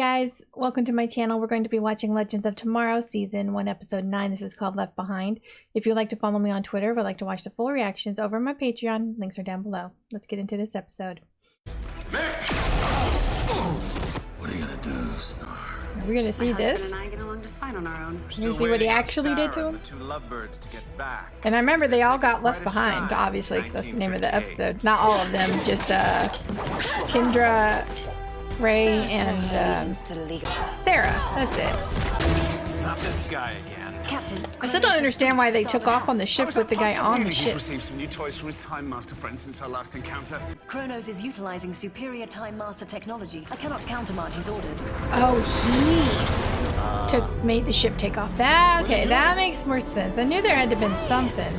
guys, welcome to my channel. We're going to be watching Legends of Tomorrow season 1 episode 9. This is called Left Behind. If you'd like to follow me on Twitter or would like to watch the full reactions over on my Patreon, links are down below. Let's get into this episode. What are you gonna do, Snar? We're gonna see this. And I get along just fine on our own. We're gonna see what he actually did to him. And I remember they all got left behind, obviously, because that's the name of the episode. Not all of them, just Kendra, Ray, and Sarah. That's it. Not this guy again. Captain, I still don't understand why they took off on the ship with the guy on the ship. He's received some new toys from his Time Master friend since our last encounter. Kronos is utilizing superior Time Master technology. I cannot countermand his orders. Oh, he made the ship take off. Okay, that makes more sense. I knew there had to have been something.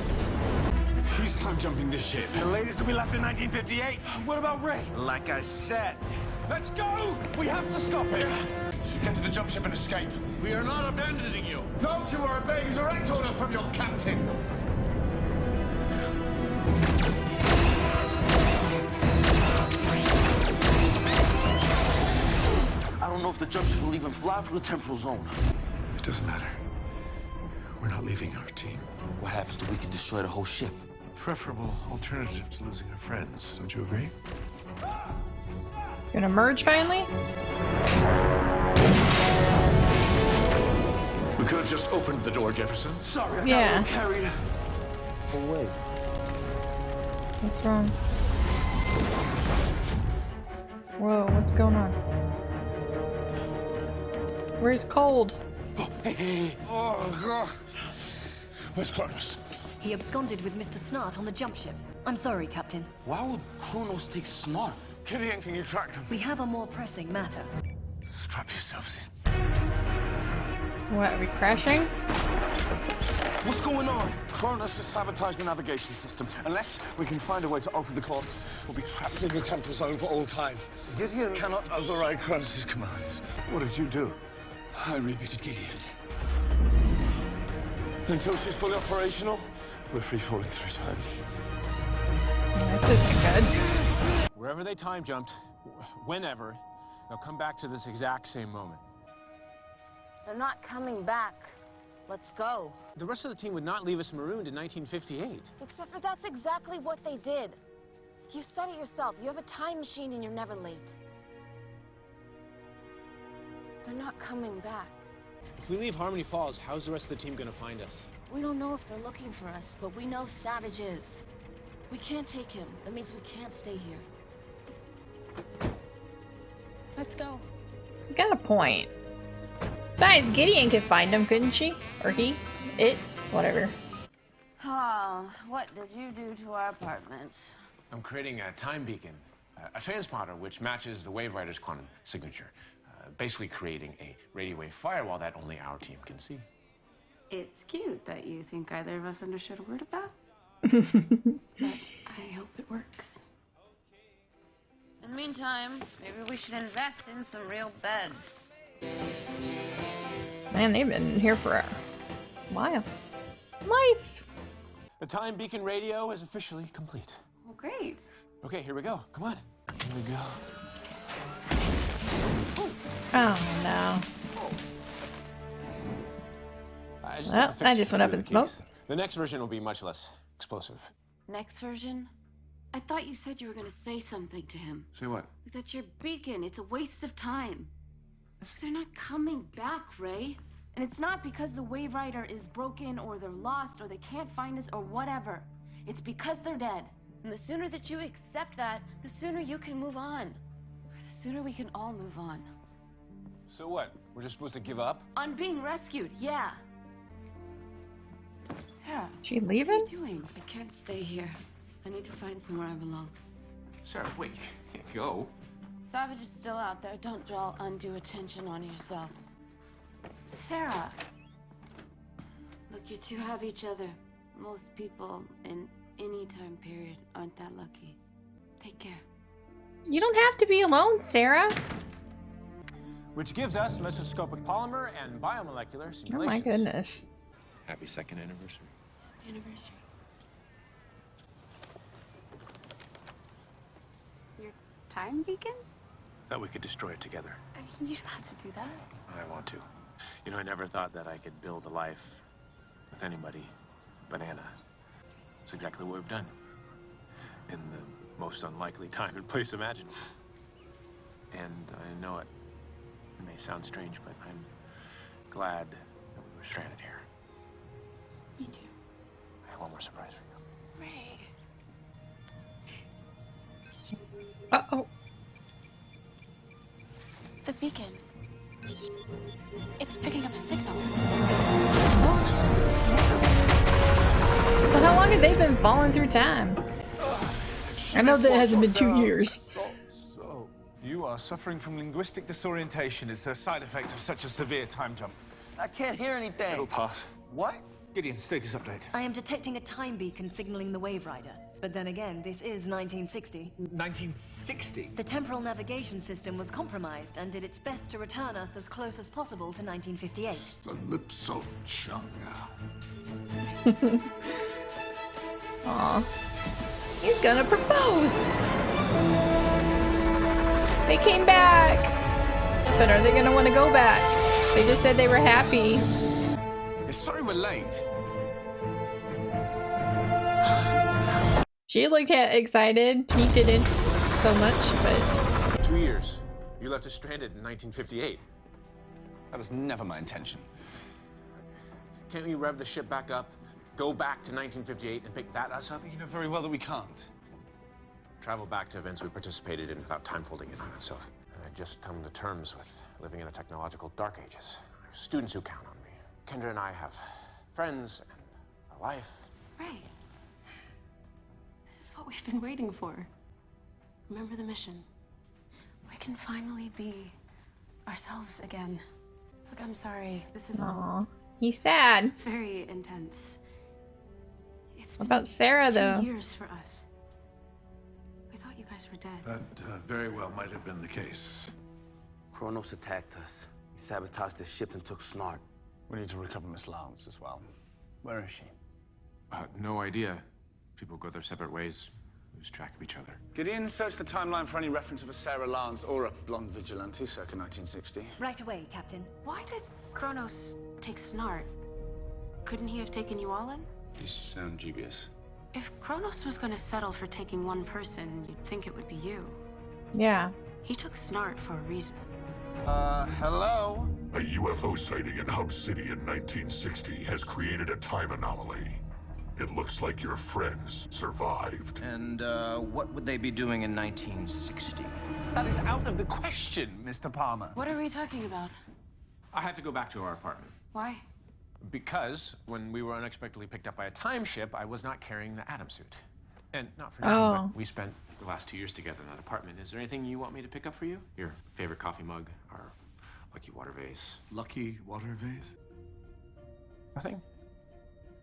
He's time jumping this ship. The latest will be left in 1958. What about Ray? Like I said. Let's go! We have to stop him. Get to the jump ship and escape. We are not abandoning you. No, you are obeying direct order from your captain. I don't know if the jump ship will even fly from the temporal zone. It doesn't matter. We're not leaving our team. What happens if we can destroy the whole ship? Preferable alternative to losing our friends. Don't you agree? Gonna merge finally? We could have just opened the door, Jefferson. Sorry, I Yeah. got carried away. What's wrong? Whoa, what's going on? Where's Cold? Oh, hey. Oh, God. Where's Kronos? He absconded with Mr. Snart on the jump ship. I'm sorry, Captain. Why would Kronos take Smart? Killian, can you track them? We have a more pressing matter. Strap yourselves in. What, are we crashing? What's going on? Kronos has sabotaged the navigation system. Unless we can find a way to open the core, We'll be trapped in the temporal zone for all time. Gideon Cannot override Kronos' commands. What did you do? I rebooted Gideon. Until she's fully operational, We're free falling through time. This isn't good. Wherever they time jumped, whenever, they'll come back to this exact same moment. They're not coming back. Let's go. The rest of the team would not leave us marooned in 1958. Except for that's exactly what they did. You said it yourself. You have a time machine and you're never late. They're not coming back. If we leave Harmony Falls, how's the rest of the team gonna find us? We don't know if they're looking for us, but we know Savage is. We can't take him. That means we can't stay here. Let's go. She's got a point. Besides, Gideon could find him, couldn't she? Or he? It? Whatever. Oh, what did you do to our apartment? I'm creating a time beacon, a transponder which matches the Wave Rider's quantum signature. Basically creating a radio wave firewall that only our team can see. It's cute that you think either of us understood a word of that. But I hope it works. In the meantime, maybe we should invest in some real beds. Man, they've been here for a while. Life! The time beacon radio is officially complete. Well, great. Okay, here we go. Come on. Here we go. Oh, no. Well, I just went up in smoke. The next version will be much less explosive. Next version? I thought you said you were going to say something to him. Say what? That's your beacon. It's a waste of time. They're not coming back, Ray. And it's not because the Wave Rider is broken or they're lost or they can't find us or whatever. It's because they're dead. And the sooner that you accept that, the sooner you can move on. The sooner we can all move on. So what? We're just supposed to give up? On being rescued, yeah. Sarah, She what are leaving? you doing? I can't stay here. I need to find somewhere I belong. Sarah, wait. You can't go. Savage is still out there. Don't draw undue attention on yourselves. Sarah. Look, you two have each other. Most people in any time period aren't that lucky. Take care. You don't have to be alone, Sarah. Which gives us mesoscopic polymer and biomolecular simulations. Oh my goodness. Happy second anniversary. Anniversary. Your time beacon? That we could destroy it together. I You don't have to do that. I want to. You know, I never thought that I could build a life with anybody but Anna. It's exactly what we've done. In the most unlikely time and place imaginable. And I know it may sound strange, but I'm glad that we were stranded here. Me too. I have one more surprise for you. Ray. Uh-oh. The beacon. It's picking up a signal. So how long have they been falling through time? I know that it hasn't been 2 years. So, you are suffering from linguistic disorientation. It's a side effect of such a severe time jump. I can't hear anything. It'll pass. What? Gideon, status update. I am detecting a time beacon signaling the Wave Rider. But then again, this is 1960. 1960? The temporal navigation system was compromised and did its best to return us as close as possible to 1958. The lips of Chung. Aw. He's gonna propose! They came back! But are they gonna want to go back? They just said they were happy. Sorry we're late. She looked excited. He didn't so much, but... 2 years. You left us stranded in 1958. That was never my intention. Can't we rev the ship back up, go back to 1958, and pick that us up? You know very well that we can't. Travel back to events we participated in without time folding in on itself. And I'd just come to terms with living in the technological dark ages. I have students who count on me. Kendra and I have friends and a life. Ray. This is what we've been waiting for. Remember the mission. We can finally be ourselves again. Look, I'm sorry. This is Aw. He's sad. very intense. It's What about Sarah, though? 2 years for us. We thought you guys were dead. That very well might have been the case. Kronos attacked us. He sabotaged the ship and took Snart. We need to recover Miss Lance as well. Where is she? No idea. People go their separate ways, lose track of each other. Gideon, search the timeline for any reference of a Sarah Lance or a blonde vigilante circa 1960. Right away, Captain. Why did Kronos take Snart? Couldn't he have taken you all in? You sound dubious. If Kronos was going to settle for taking one person, you'd think it would be you. Yeah. He took Snart for a reason. Hello? A UFO sighting in Hub City in 1960 has created a time anomaly. It looks like your friends survived. And what would they be doing in 1960? That is out of the question, Mr. Palmer. What are we talking about? I had to go back to our apartment. Why? Because when we were unexpectedly picked up by a time ship, I was not carrying the atom suit. And not for now, but we spent the last 2 years together in that apartment. Is there anything you want me to pick up for you? Your favorite coffee mug, our lucky water vase? Lucky water vase? Nothing?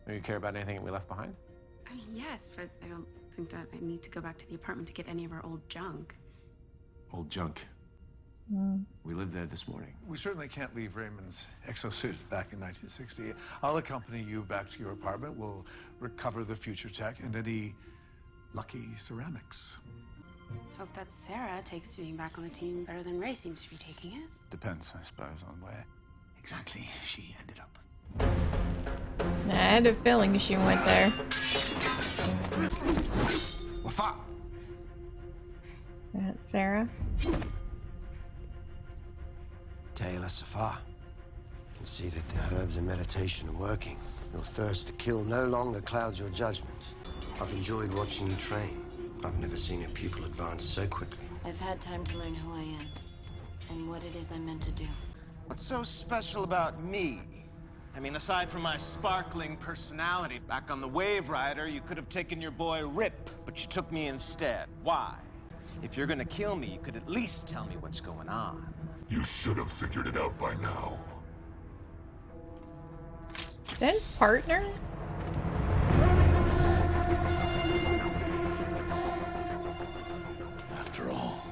Do you care about anything that we left behind? I mean, yes, but I don't think that I need to go back to the apartment to get any of our old junk. Old junk. We lived there this morning. We certainly can't leave Raymond's exosuit back in 1960. I'll accompany you back to your apartment. We'll recover the future tech and any lucky ceramics. Hope that Sarah takes being back on the team better than Ray seems to be taking it. Depends, I suppose, on where exactly she ended up. I had a feeling she went there. Wafa! That's Sarah. Taylor Safar. You can see that the herbs and meditation are working. Your thirst to kill no longer clouds your judgment. I've enjoyed watching you train. I've never seen a pupil advance so quickly. I've had time to learn who I am and what it is I'm meant to do. What's so special about me? I mean, aside from my sparkling personality, back on the Wave Rider, you could have taken your boy Rip, but you took me instead. Why? If you're gonna kill me, you could at least tell me what's going on. You should have figured it out by now. Is that his partner? After all,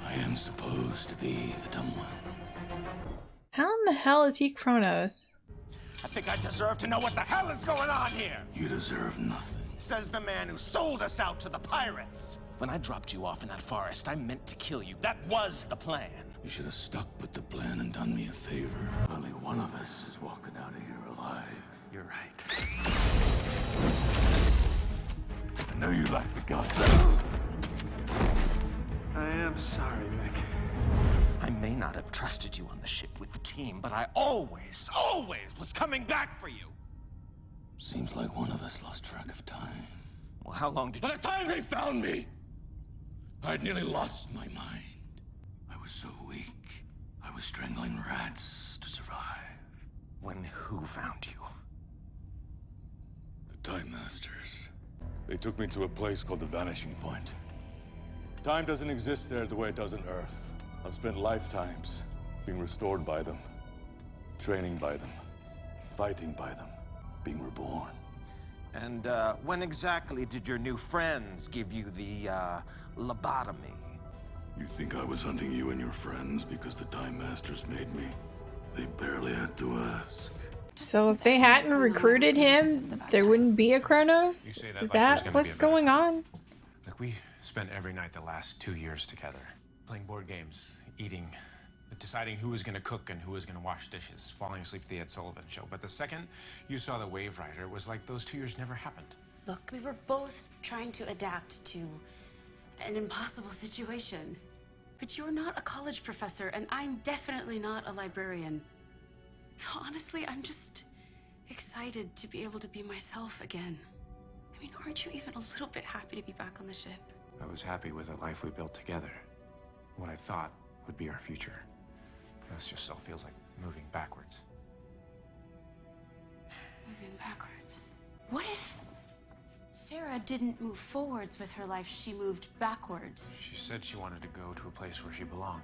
I am supposed to be the dumb one. How in the hell is he Kronos? I think I deserve to know what the hell is going on here! You deserve nothing. Says the man who sold us out to the pirates. When I dropped you off in that forest, I meant to kill you. That was the plan. You should have stuck with the plan and done me a favor. Only one of us is walking out of here alive. You're right. I know you like the guts. I am sorry, Mick. I may not have trusted you on the ship with the team, but I always was coming back for you. Seems like one of us lost track of time. Well, how long did you... By the time they found me, I'd nearly lost my mind. I was so weak, I was strangling rats to survive. When who found you? The Time Masters. They took me to a place called the Vanishing Point. Time doesn't exist there the way it does on Earth. I've spent lifetimes being restored by them, training by them, fighting by them, being reborn. And when exactly did your new friends give you the lobotomy? You think I was hunting you and your friends because the Time Masters made me? They barely had to ask. So if they hadn't recruited him, there wouldn't be a Kronos? Is that what's going on? Like, we spent every night the last 2 years together, playing board games, eating, deciding who was going to cook and who was going to wash dishes, falling asleep at the Ed Sullivan Show. But the second you saw the Wave Rider, it was like those 2 years never happened. Look, we were both trying to adapt to an impossible situation. But you're not a college professor, and I'm definitely not a librarian. So honestly, I'm just excited to be able to be myself again. I mean, aren't you even a little bit happy to be back on the ship? I was happy with the life we built together, what I thought would be our future. This just all feels like moving backwards. Moving backwards? What if Sarah didn't move forwards with her life, she moved backwards? She said she wanted to go to a place where she belonged.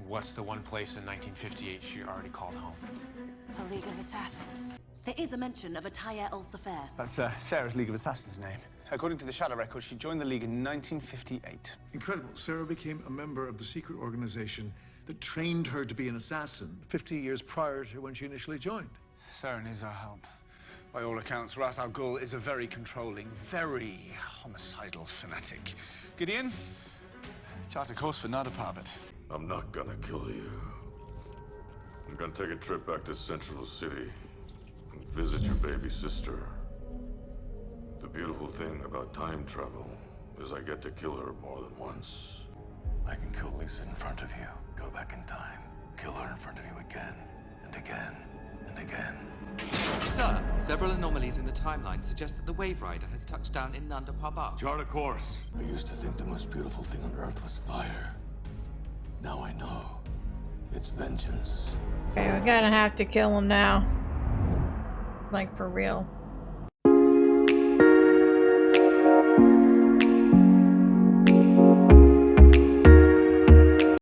What's the one place in 1958 she already called home? A League of Assassins. There is a mention of a S.H.I.E.L.D. That's Sarah's League of Assassins name. According to the Shadow record, she joined the League in 1958. Incredible. Sarah became a member of the secret organization that trained her to be an assassin 50 years prior to when she initially joined. Sarah needs our help. By all accounts, Ra's al Ghul is a very controlling, very homicidal fanatic. Gideon, chart a course for Nardaparbit. I'm not gonna kill you. I'm gonna take a trip back to Central City and visit your baby sister. The beautiful thing about time travel is I get to kill her more than once. I can kill Lisa in front of you, go back in time, kill her in front of you again, and again, and again. Sir, several anomalies in the timeline suggest that the Wave Rider has touched down in Nanda Parbat. Chart a course. I used to think the most beautiful thing on Earth was fire. Now I know. It's vengeance. Okay, we're gonna have to kill him now. Like, for real.